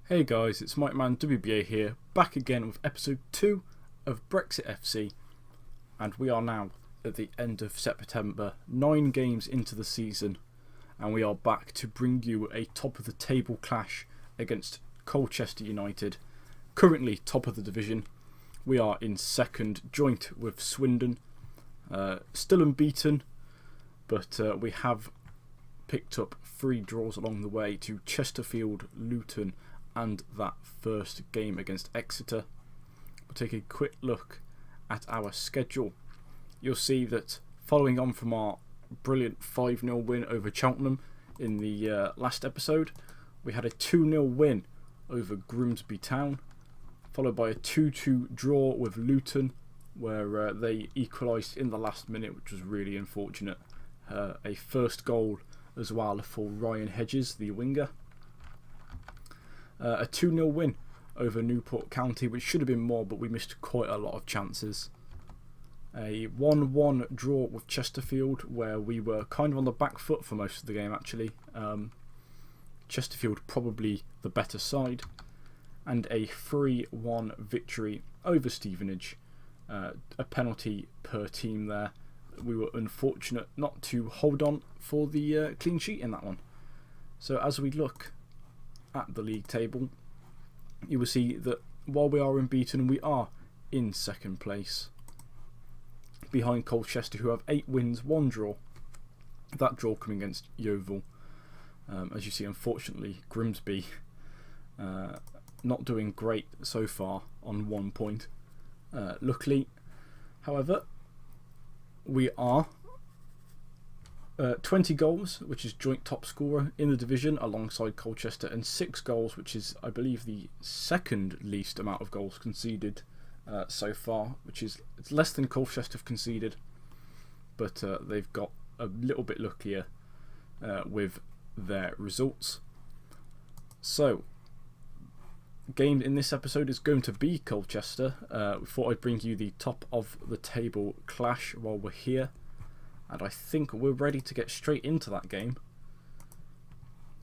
Hey guys, it's Mike Man WBA here, back again with episode 2 of Brexit FC, and we are now at the end of September, 9 games into the season, and we are back to bring you a top of the table clash against Colchester United, currently top of the division. We are in second, joint with Swindon, still unbeaten, but we have picked up 3 draws along the way to Chesterfield, Luton and that first game against Exeter. We'll take a quick look at our schedule. You'll see that following on from our brilliant 5-0 win over Cheltenham in the last episode, we had a 2-0 win over Grimsby Town, followed by a 2-2 draw with Luton, where they equalised in the last minute, which was really unfortunate. A first goal as well for Ryan Hedges, the winger. A 2-0 win over Newport County, which should have been more, but we missed quite a lot of chances. A 1-1 draw with Chesterfield, where we were kind of on the back foot for most of the game actually. Chesterfield probably the better side. And a 3-1 victory over Stevenage. A penalty per team there. We were unfortunate not to hold on for the clean sheet in that one. So as we look at the league table, you will see that while we are unbeaten, we are in second place, behind Colchester, who have 8 wins, 1 draw. That draw coming against Yeovil. As you see, unfortunately, Grimsby not doing great so far on 1 point. Luckily, however, we are 20 goals, which is joint top scorer in the division alongside Colchester, and 6 goals, which is, I believe, the second least amount of goals conceded so far, which is it's less than Colchester have conceded, but they've got a little bit luckier with their results. So, game in this episode is going to be Colchester. We thought I'd bring you the top of the table clash while we're here. And I think we're ready to get straight into that game.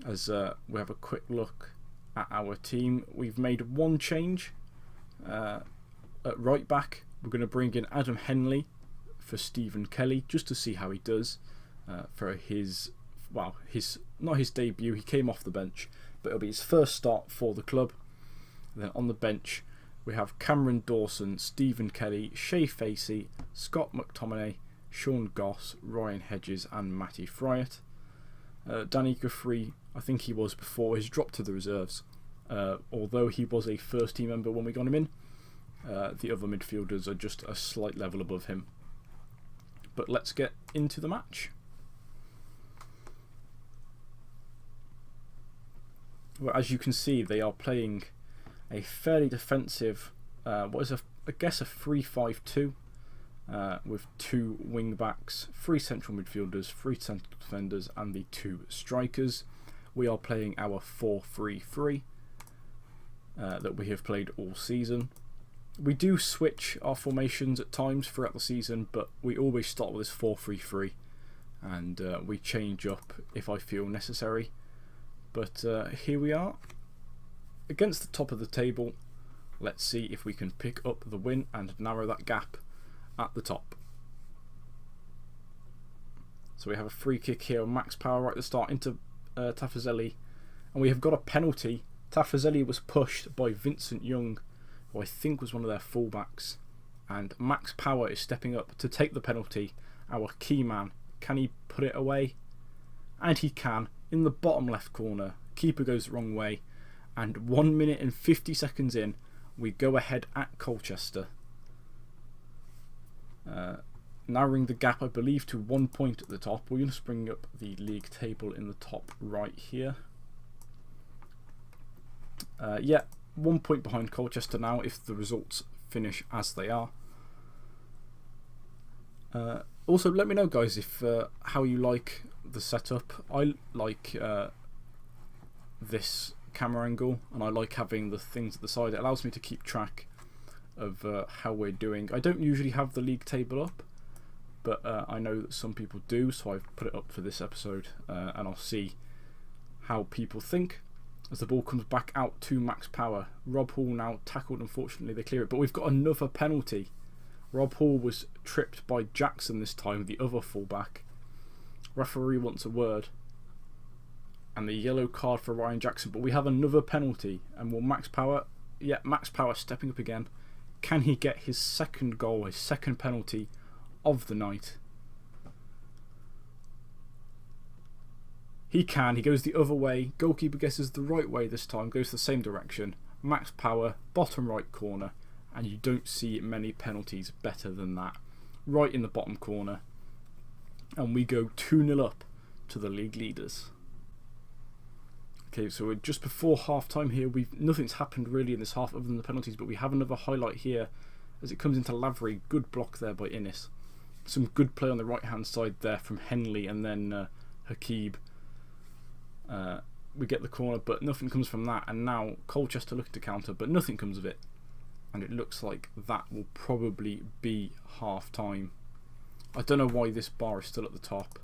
As we have a quick look at our team. We've made 1 change at right back. We're going to bring in Adam Henley for Stephen Kelly, just to see how he does for his, well, not his debut. He came off the bench, but it'll be his first start for the club. And then on the bench, we have Cameron Dawson, Stephen Kelly, Shay Facey, Scott McTominay, Sean Goss, Ryan Hedges and Matty Fryatt. Danny Guthrie, I think he was before, he's dropped to the reserves. Although he was a first team member when we got him in. The other midfielders are just a slight level above him. But let's get into the match. Well, as you can see, they are playing a fairly defensive, I guess a 3-5-2. With 2 wing backs, 3 central midfielders, 3 central defenders and the 2 strikers. We are playing our 4-3-3 that we have played all season. We do switch our formations at times throughout the season, but we always start with this 4-3-3 and we change up if I feel necessary. But here we are against the top of the table. Let's see if we can pick up the win and narrow that gap at the top. So we have a free kick here on max power right at the start into Tafazeli, and we have got a penalty. Tafazeli was pushed by Vincent Young, who I think was one of their fullbacks, and Max Power is stepping up to take the penalty. Our key man, can he put it away? And he can, in the bottom left corner. Keeper goes the wrong way, and 1 minute and 50 seconds in, we go ahead at Colchester. Narrowing the gap, I believe, to 1 point at the top. We're going to bring up the league table in the top right here. Yeah, 1 point behind Colchester now if the results finish as they are. Also, let me know, guys, if how you like the setup. I like this camera angle, and I like having the things at the side. It allows me to keep track of how we're doing. I don't usually have the league table up, but I know that some people do, so I've put it up for this episode, and I'll see how people think. as the ball comes back out to Max Power. Rob Hall now tackled, unfortunately they clear it, but we've got another penalty. Rob Hall was tripped by Jackson this time, the other fullback. Referee wants a word. And the yellow card for Ryan Jackson, but we have another penalty. And will Max Power, yeah, Max Power stepping up again. Can he get his second goal, his second penalty of the night? He can. He goes the other way. Goalkeeper guesses the right way this time. Goes the same direction. Max Power, bottom right corner. And you don't see many penalties better than that. Right in the bottom corner. And we go 2-0 up to the league leaders. Okay, so we're just before half time here. Nothing's happened really in this half other than the penalties, but we have another highlight here as it comes into Lavery. Good block there by Innes. Some good play on the right hand side there from Henley, and then Hakib. We get the corner, but nothing comes from that, and now Colchester looking to counter, but nothing comes of it, and it looks like that will probably be half time. I don't know why this bar is still at the top.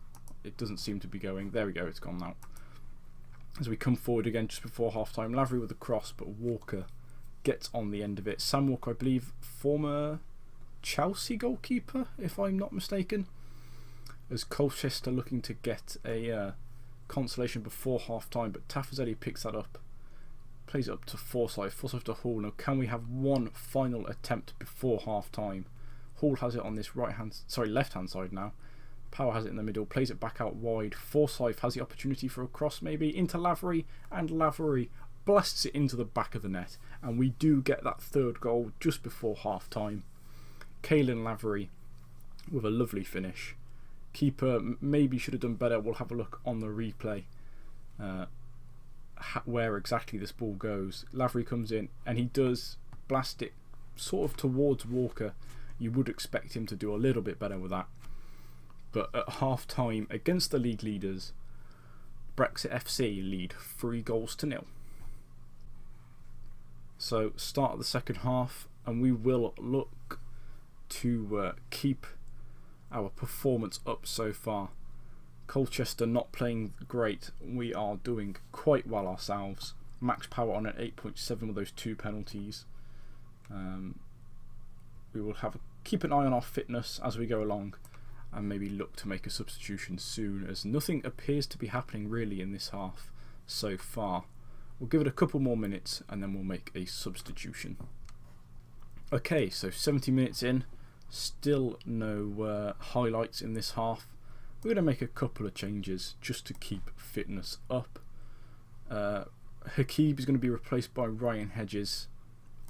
It doesn't seem to be going. There we go, it's gone now. As we come forward again just before half time, Lavery with the cross, but Walker gets on the end of it. Sam Walker, I believe, former Chelsea goalkeeper, if I'm not mistaken. As Colchester looking to get a consolation before half time, but Tafazzelli picks that up, plays it up to Forsyth to Hall. Now, can we have one final attempt before half time? Hall has it on this left hand side now. Power has it in the middle, plays it back out wide. Forsyth has the opportunity for a cross maybe into Lavery, and Lavery blasts it into the back of the net, and we do get that third goal just before half time. Caelan Lavery with a lovely finish. Keeper maybe should have done better. We'll have a look on the replay where exactly this ball goes. Lavery comes in and he does blast it sort of towards Walker. You would expect him to do a little bit better with that. But at half time against the league leaders, Brexit FC lead 3-0. So start of the second half, and we will look to keep our performance up so far. Colchester not playing great. We are doing quite well ourselves. Max Power on an 8.7 with those 2 penalties. We will keep an eye on our fitness as we go along, and maybe look to make a substitution soon, as nothing appears to be happening really in this half so far. We'll give it a couple more minutes and then we'll make a substitution. Okay, so 70 minutes in, still no highlights in this half. We're going to make a couple of changes just to keep fitness up. Hakib is going to be replaced by Ryan Hedges.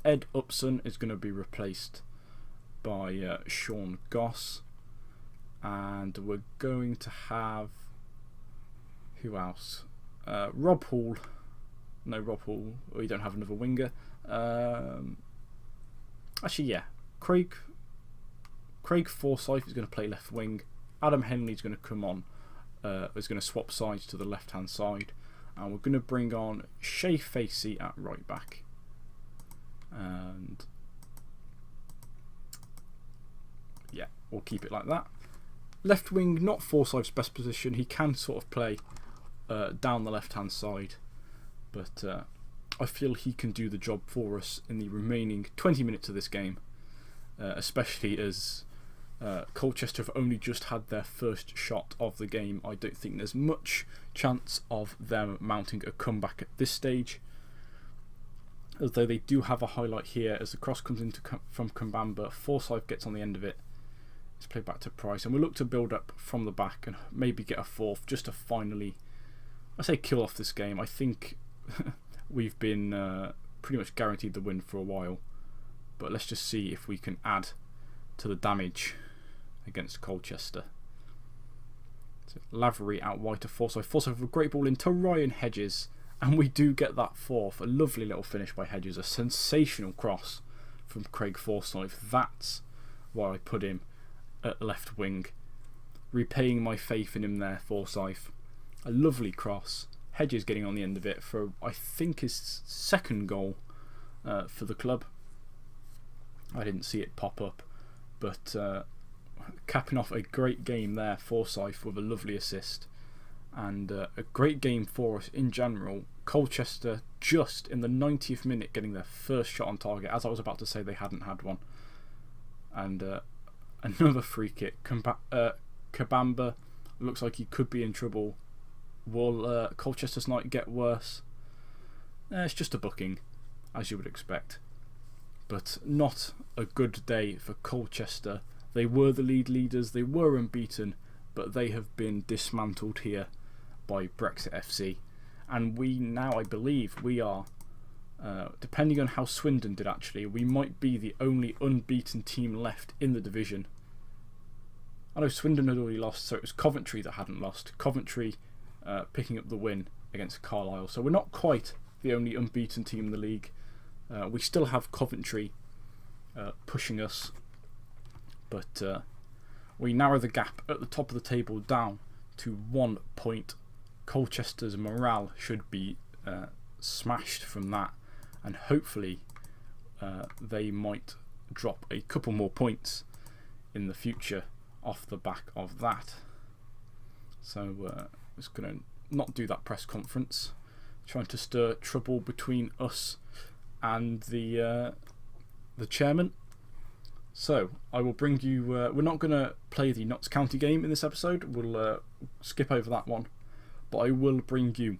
Ed Upson is going to be replaced by Sean Goss. And we're going to have, who else? Rob Hall. No, Rob Hall. We don't have another winger. Actually, yeah. Craig Forsyth is going to play left wing. Adam Henley is going to come on. Is going to swap sides to the left hand side. And we're going to bring on Shay Facey at right back. And yeah, we'll keep it like that. Left wing, not Forsyth's best position. He can sort of play down the left hand side, but I feel he can do the job for us in the remaining 20 minutes of this game, especially as Colchester have only just had their first shot of the game. I don't think there's much chance of them mounting a comeback at this stage, although they do have a highlight here as the cross comes from Kambamba. Forsyth gets on the end of it. It's played back to Price, and we'll look to build up from the back and maybe get a fourth just to finally, I say, kill off this game. I think we've been pretty much guaranteed the win for a while, but let's just see if we can add to the damage against Colchester. So Lavery out wide to Forsyth. Forsyth with a great ball into Ryan Hedges, and we do get that fourth. A lovely little finish by Hedges, a sensational cross from Craig Forsyth. That's why I put him at left wing, repaying my faith in him there. Forsyth, a lovely cross. Hedges getting on the end of it for, I think, his second goal for the club. I didn't see it pop up, but capping off a great game there, Forsyth with a lovely assist, and a great game for us in general. Colchester just in the 90th minute getting their first shot on target, as I was about to say they hadn't had one. And another free kick. Kabamba looks like he could be in trouble. Will Colchester's night get worse? It's just a booking, as you would expect. But not a good day for Colchester. They were the leaders, they were unbeaten, but they have been dismantled here by Brexit FC. And we now, I believe, we are, depending on how Swindon did actually, we might be the only unbeaten team left in the division. I know Swindon had already lost, so it was Coventry that hadn't lost. Coventry picking up the win against Carlisle. So we're not quite the only unbeaten team in the league. We still have Coventry pushing us, but we narrow the gap at the top of the table down to 1 point. Colchester's morale should be smashed from that, and hopefully they might drop a couple more points in the future off the back of that. So I'm just going to not do that press conference, trying to stir trouble between us and the chairman. So I will bring you. We're not going to play the Notts County game in this episode. We'll skip over that one, but I will bring you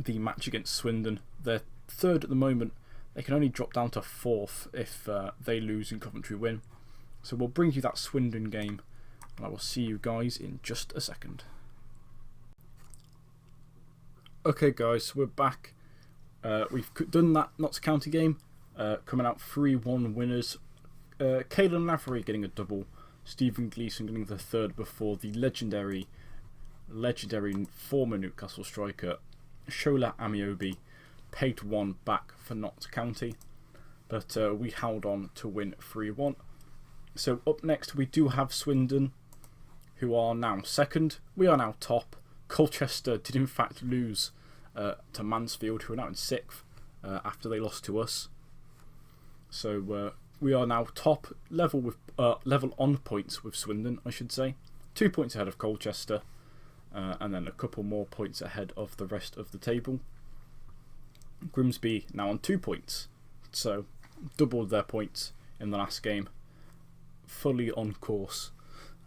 the match against Swindon. They're third at the moment. They can only drop down to fourth if they lose and Coventry win. So we'll bring you that Swindon game, and I will see you guys in just a second. Okay guys, we're back. We've done that Notts County game, coming out 3-1 winners. Caelan Lavery getting a double, Stephen Gleeson getting the third before the legendary former Newcastle striker Shola Amiobi pegged one back for Notts County, but we held on to win 3-1. So up next we do have Swindon, who are now second. We are now top. Colchester did in fact lose to Mansfield, who are now in sixth after they lost to us. So we are now top, level on points with Swindon, I should say. 2 points ahead of Colchester, and then a couple more points ahead of the rest of the table. Grimsby now on 2 points, so doubled their points in the last game. Fully on course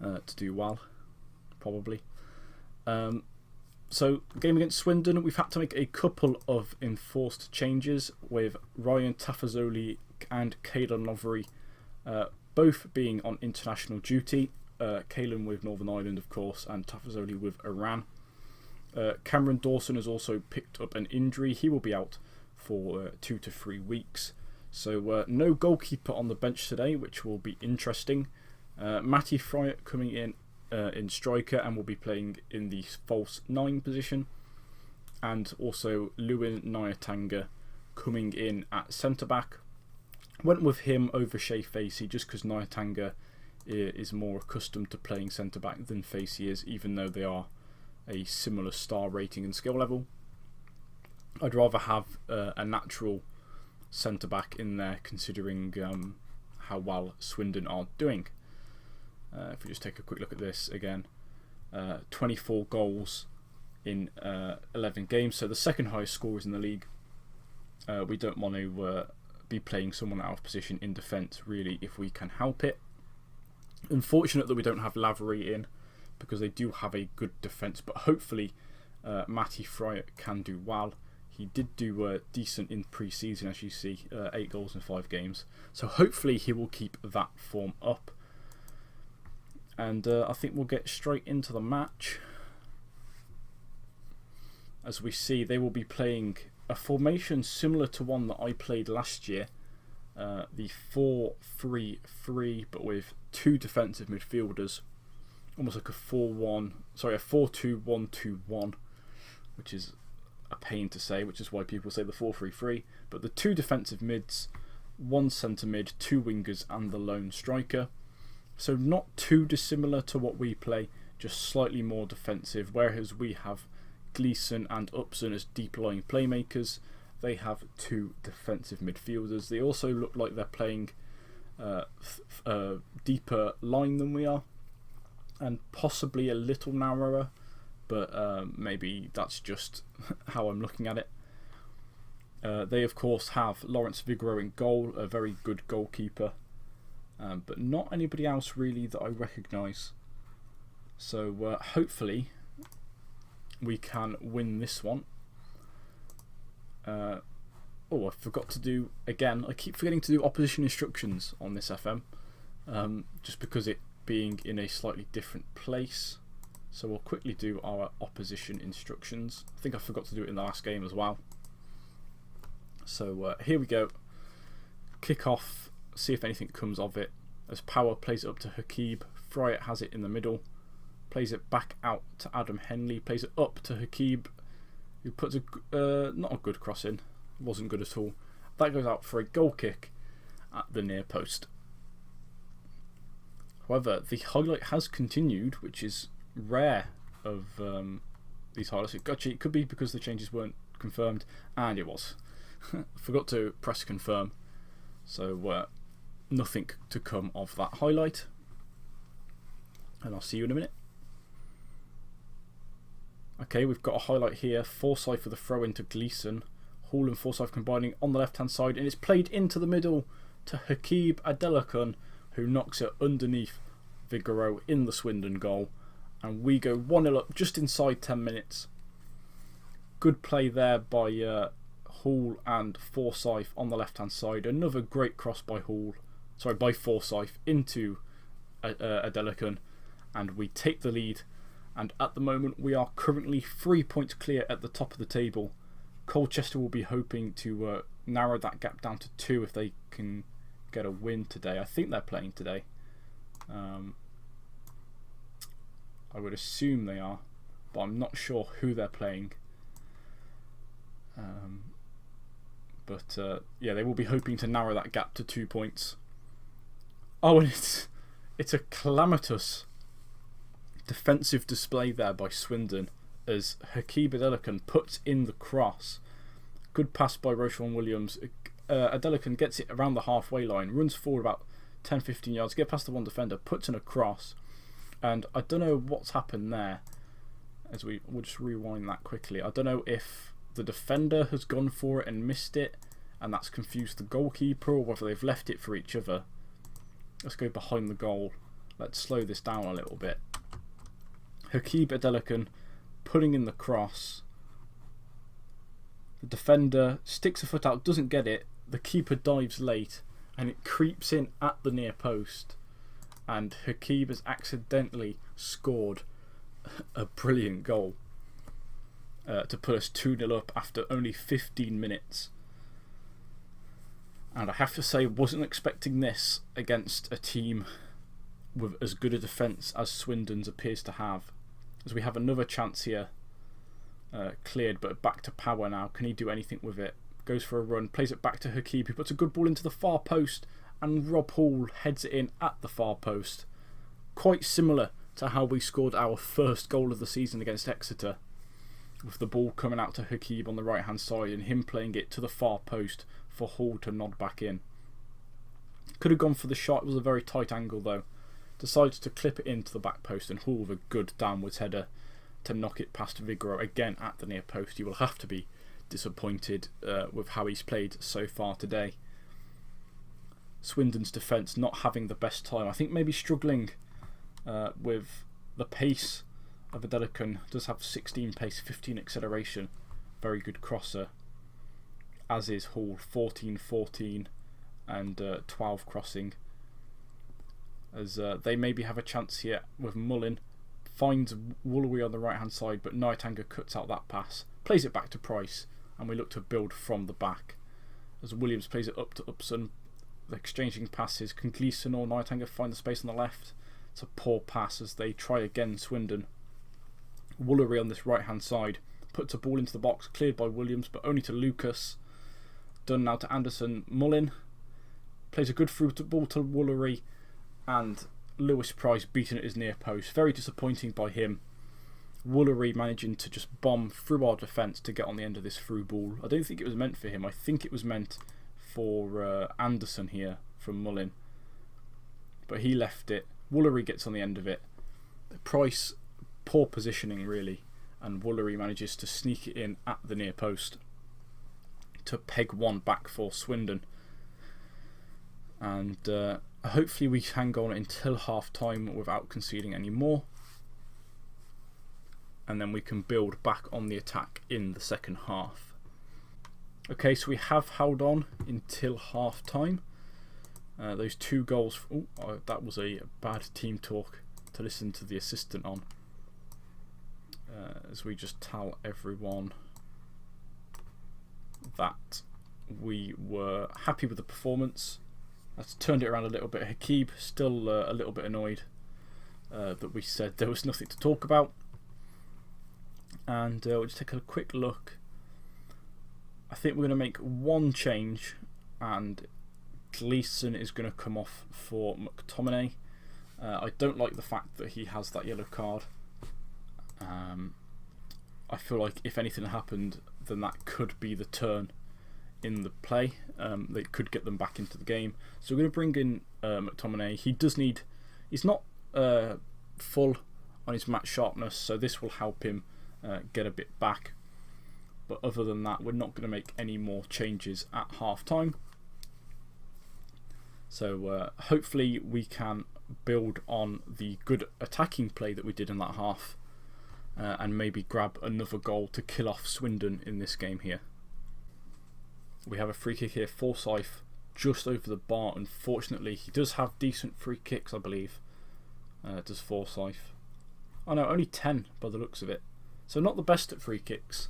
to do well, probably. So, game against Swindon, we've had to make a couple of enforced changes with Ryan Tafazoli and Caelan Lavery both being on international duty. Caelan with Northern Ireland, of course, and Tafazoli with Iran. Cameron Dawson has also picked up an injury. He will be out for 2 to 3 weeks. So no goalkeeper on the bench today, which will be interesting. Matty Fryatt coming in striker and will be playing in the false 9 position. And also Lewin Nyatanga coming in at centre-back. Went with him over Shea Facey just because Nyatanga is more accustomed to playing centre-back than Facey is, even though they are a similar star rating and skill level. I'd rather have a natural centre-back in there, considering how well Swindon are doing. If we just take a quick look at this again, 24 goals in 11 games, so the second highest scorers in the league. We don't want to be playing someone out of position in defence, really, if we can help it. Unfortunate that we don't have Lavery in, because they do have a good defence, but hopefully Matty Fryatt can do well. He did do decent in pre-season, as you see, 8 goals in 5 games. So hopefully he will keep that form up. And I think we'll get straight into the match. As we see, they will be playing a formation similar to one that I played last year. The 4-3-3, but with 2 defensive midfielders. Almost like a 4-2-1-2-1, which is a pain to say, which is why people say the 4-3-3. But the 2 defensive mids, 1 centre mid, 2 wingers, and the lone striker. So not too dissimilar to what we play, just slightly more defensive. Whereas we have Gleeson and Upson as deep lying playmakers, they have 2 defensive midfielders. They also look like they're playing a deeper line than we are, and possibly a little narrower. but maybe that's just how I'm looking at it. They of course have Lawrence Vigouroux in goal, a very good goalkeeper, but not anybody else really that I recognise. So hopefully we can win this one. Oh, I forgot to do, again, I keep forgetting to do opposition instructions on this FM, just because it being in a slightly different place. So we'll quickly do our opposition instructions. I think I forgot to do it in the last game as well. So here we go. Kick off, see if anything comes of it. As Power plays it up to Hakib, Fryatt has it in the middle, plays it back out to Adam Henley, plays it up to Hakib, who puts a not a good cross in. Wasn't good at all. That goes out for a goal kick at the near post. However, the highlight has continued, which is rare of these highlights. It could be because the changes weren't confirmed, and it was. Forgot to press confirm, so nothing to come of that highlight. And I'll see you in a minute. Okay, we've got a highlight here. Forsyth for the throw into Gleeson. Hall and Forsyth combining on the left hand side, and it's played into the middle to Hakib Adelakun, who knocks it underneath Vigouroux in the Swindon goal, and we go 1-0 up just inside 10 minutes. Good play there by Hall and Forsyth on the left hand side. Another great cross by Forsyth into Adelakun, and we take the lead. And at the moment we are currently 3 points clear at the top of the table. Colchester will be hoping to narrow that gap down to 2 if they can get a win today. I think they're playing today. I would assume they are, but I'm not sure who they're playing. Yeah, they will be hoping to narrow that gap to 2 points. Oh, and it's a calamitous defensive display there by Swindon, as Hakib Adelakun puts in the cross. Good pass by Roshan Williams. Adelakun gets it around the halfway line, runs forward about 10-15 yards, get past the one defender, puts in a cross, and I don't know what's happened there. As we'll just rewind that quickly. I don't know if the defender has gone for it and missed it, and that's confused the goalkeeper, or whether they've left it for each other. Let's go behind the goal. Let's slow this down a little bit. Hakib Adelakun putting in the cross. The defender sticks a foot out, doesn't get it. The keeper dives late, and it creeps in at the near post. And Hakib has accidentally scored a brilliant goal to put us 2-0 up after only 15 minutes. And I have to say, wasn't expecting this against a team with as good a defence as Swindon's appears to have. As we have another chance here, cleared, but back to Power now. Can he do anything with it? Goes for a run, plays it back to Hakib, who puts a good ball into the far post, and Rob Hall heads it in at the far post. Quite similar to how we scored our first goal of the season against Exeter, with the ball coming out to Hakib on the right hand side and him playing it to the far post for Hall to nod back in. Could have gone for the shot, it was a very tight angle though. Decides to clip it into the back post, and Hall with a good downwards header to knock it past Vigouroux again at the near post. He will have to be disappointed with how he's played so far today. Swindon's defence not having the best time. I think maybe struggling with the pace of Adelakun. Does have 16 pace, 15 acceleration. Very good crosser. As is Hall, 14 and 12 crossing. As they maybe have a chance here with Mullin. Finds Woolery on the right hand side, but Nightanger cuts out that pass. Plays it back to Price, and we look to build from the back. As Williams plays it up to Upson. Exchanging passes. Can Gleeson or Nightanger find the space on the left? It's a poor pass as they try again, Swindon. Woolery on this right hand side puts a ball into the box, cleared by Williams, but only to Lucas. Done now to Anderson. Mullin plays a good through ball to Woolery, and Lewis Price beaten at his near post. Very disappointing by him. Woolery managing to just bomb through our defence to get on the end of this through ball. I don't think it was meant for him. I think it was meant for Anderson here from Mullin, but he left it. Woolery gets on the end of it. Price, poor positioning really. and Woolery manages to sneak it in at the near post to peg one back for Swindon. And hopefully we hang on until half time without conceding any more, and then we can build back on the attack in the second half. Okay, so we have held on until half time. Those 2 goals. That was a bad team talk to listen to the assistant on. As we just tell everyone that we were happy with the performance. That's turned it around a little bit. Hakib still a little bit annoyed that we said there was nothing to talk about. And we'll just take a quick look. I think we're going to make one change, and Gleeson is going to come off for McTominay. I don't like the fact that he has that yellow card. I feel like if anything happened, then that could be the turn in the play. They could get them back into the game. So we're going to bring in McTominay. He's not full on his match sharpness, so this will help him get a bit back. But other than that, we're not going to make any more changes at half time. So hopefully we can build on the good attacking play that we did in that half, and maybe grab another goal to kill off Swindon in this game here. We have a free kick here, Forsyth, just over the bar. Unfortunately, he does have decent free kicks, I believe. Does Forsyth? Oh no, only 10 by the looks of it. So not the best at free kicks,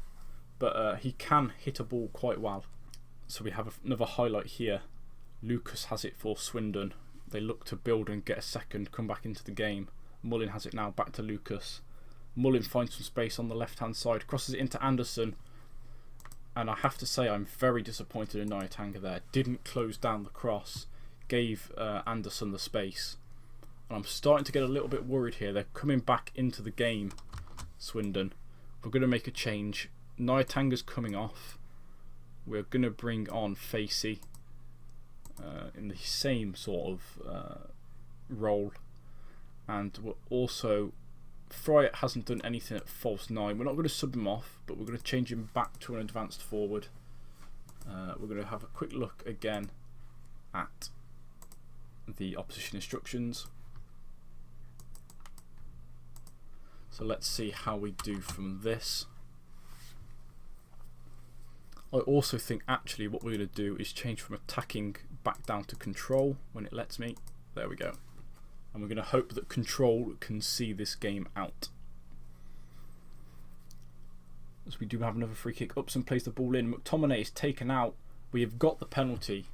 but he can hit a ball quite well. So we have another highlight here. Lucas has it for Swindon. They look to build and get a second, come back into the game. Mullin has it now, back to Lucas. Mullin finds some space on the left hand side, crosses it into Anderson. And I have to say, I'm very disappointed in Nyatanga there. Didn't close down the cross, gave Anderson the space. And I'm starting to get a little bit worried here. They're coming back into the game, Swindon. We're going to make a change. Nyatanga's coming off. We're going to bring on Facey in the same sort of role. And we're also... Fryatt hasn't done anything at false 9. We're not going to sub him off, but we're going to change him back to an advanced forward. We're going to have a quick look again at the opposition instructions. So let's see how we do from this. I also think actually what we're going to do is change from attacking back down to control when it lets me. There we go. And we're going to hope that control can see this game out. As we do have another free kick. Upson plays the ball in. McTominay is taken out. We have got the penalty.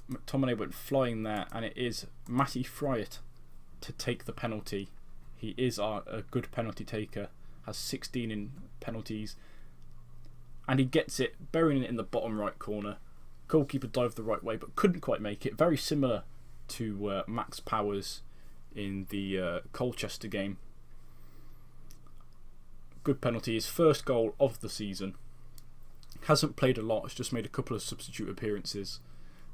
McTominay went flying there, and it is Matty Fryatt to take the penalty. He is a good penalty taker. Has 16 in penalties. And he gets it, burying it in the bottom right corner. Goalkeeper dived the right way, but couldn't quite make it. Very similar to Max Powers in the Colchester game. Good penalty. His first goal of the season. Hasn't played a lot. Has just made a couple of substitute appearances.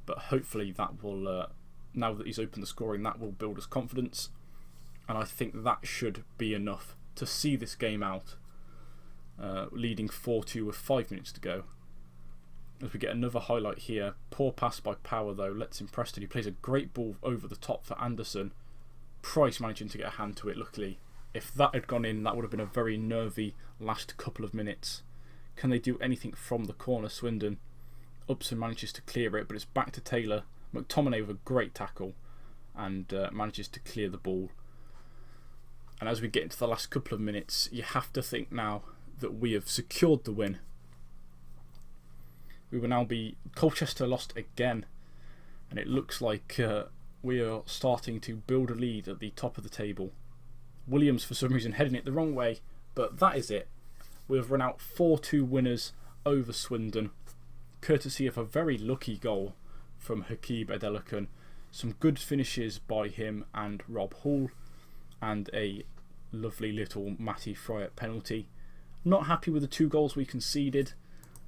But hopefully that will, now that he's opened the scoring, that will build his confidence. And I think that should be enough to see this game out. Leading 4-2 with 5 minutes to go. As we get another highlight here. Poor pass by Power though. Lets him Preston. He plays a great ball over the top for Anderson. Price managing to get a hand to it, luckily. If that had gone in, that would have been a very nervy last couple of minutes. Can they do anything from the corner, Swindon? Upson manages to clear it, but it's back to Taylor. McTominay with a great tackle and manages to clear the ball. And as we get into the last couple of minutes, you have to think now that we have secured the win. We will now be... Colchester lost again, and it looks like we are starting to build a lead at the top of the table. Williams for some reason heading it the wrong way, but that is it. We have run out 4-2 winners over Swindon, courtesy of a very lucky goal from Hakib Edelican, some good finishes by him and Rob Hall, and a lovely little Matty Fryatt penalty. Not happy with the 2 goals we conceded.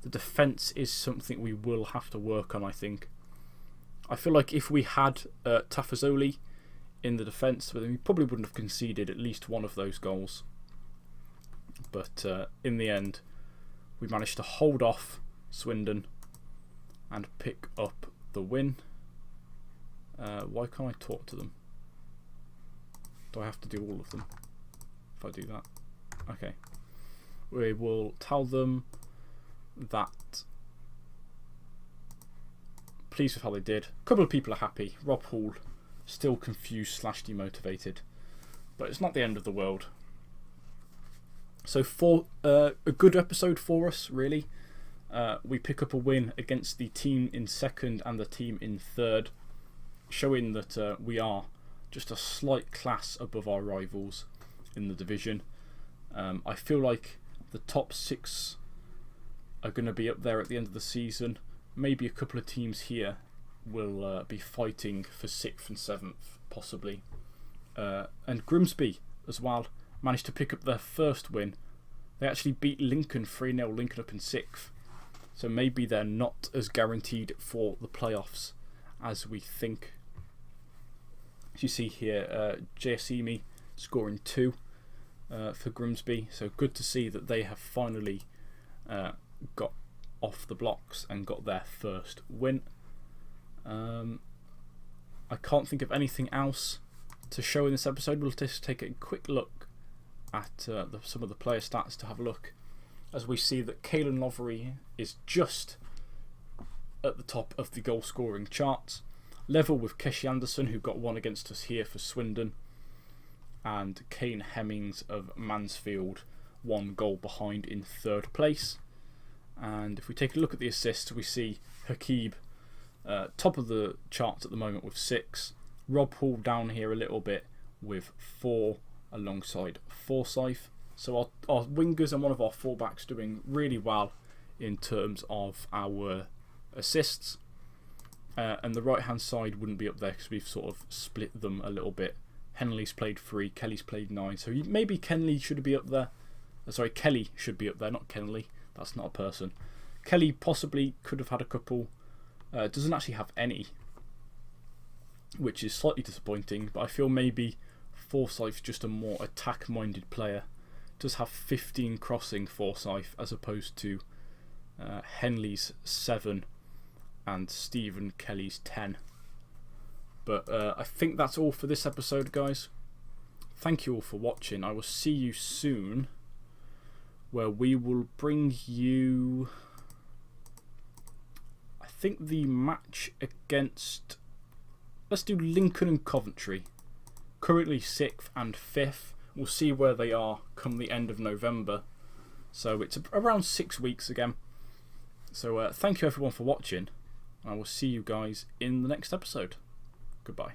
The defence is something we will have to work on, I think. I feel like if we had Tafazoli in the defence, then we probably wouldn't have conceded at least one of those goals. But in the end, we managed to hold off Swindon and pick up the win. Why can't I talk to them? Do I have to do all of them if I do that? Okay. We will tell them that pleased with how they did. A couple of people are happy. Rob Hall still confused / demotivated, but it's not the end of the world. So for a good episode for us, really. We pick up a win against the team in second and the team in third, showing that we are just a slight class above our rivals in the division. I feel like the top 6 are going to be up there at the end of the season. Maybe a couple of teams here will be fighting for 6th and 7th, possibly. And Grimsby as well managed to pick up their first win. They actually beat Lincoln 3-0, Lincoln up in 6th. So maybe they're not as guaranteed for the playoffs as we think. As you see here, JSEME scoring 2 for Grimsby. So good to see that they have finally got off the blocks and got their first win. I can't think of anything else to show in this episode. We'll just take a quick look at some of the player stats to have a look, as we see that Caelan Lovery is just at the top of the goal scoring charts, level with Keshi Anderson, who got 1 against us here for Swindon, and Kane Hemmings of Mansfield 1 goal behind in 3rd place. And if we take a look at the assists, we see Hakeeb top of the charts at the moment with 6. Rob Hall down here a little bit with 4 alongside Forsyth. So our wingers and one of our fullbacks doing really well in terms of our assists. And the right hand side wouldn't be up there because we've sort of split them a little bit. Henley's played 3, Kelly's played 9. So maybe Kenley should be up there. Sorry, Kelly should be up there, not Kenley. That's not a person. Kelly possibly could have had a couple. Doesn't actually have any, which is slightly disappointing. But I feel maybe Forsyth's just a more attack-minded player. Does have 15 crossing Forsyth as opposed to Henley's 7 and Stephen Kelly's 10. But I think that's all for this episode, guys. Thank you all for watching. I will see you soon, where we will bring you, I think, the match against, let's do Lincoln and Coventry. Currently 6th and 5th. We'll see where they are come the end of November. So it's around 6 weeks again. So thank you everyone for watching. I will see you guys in the next episode. Goodbye.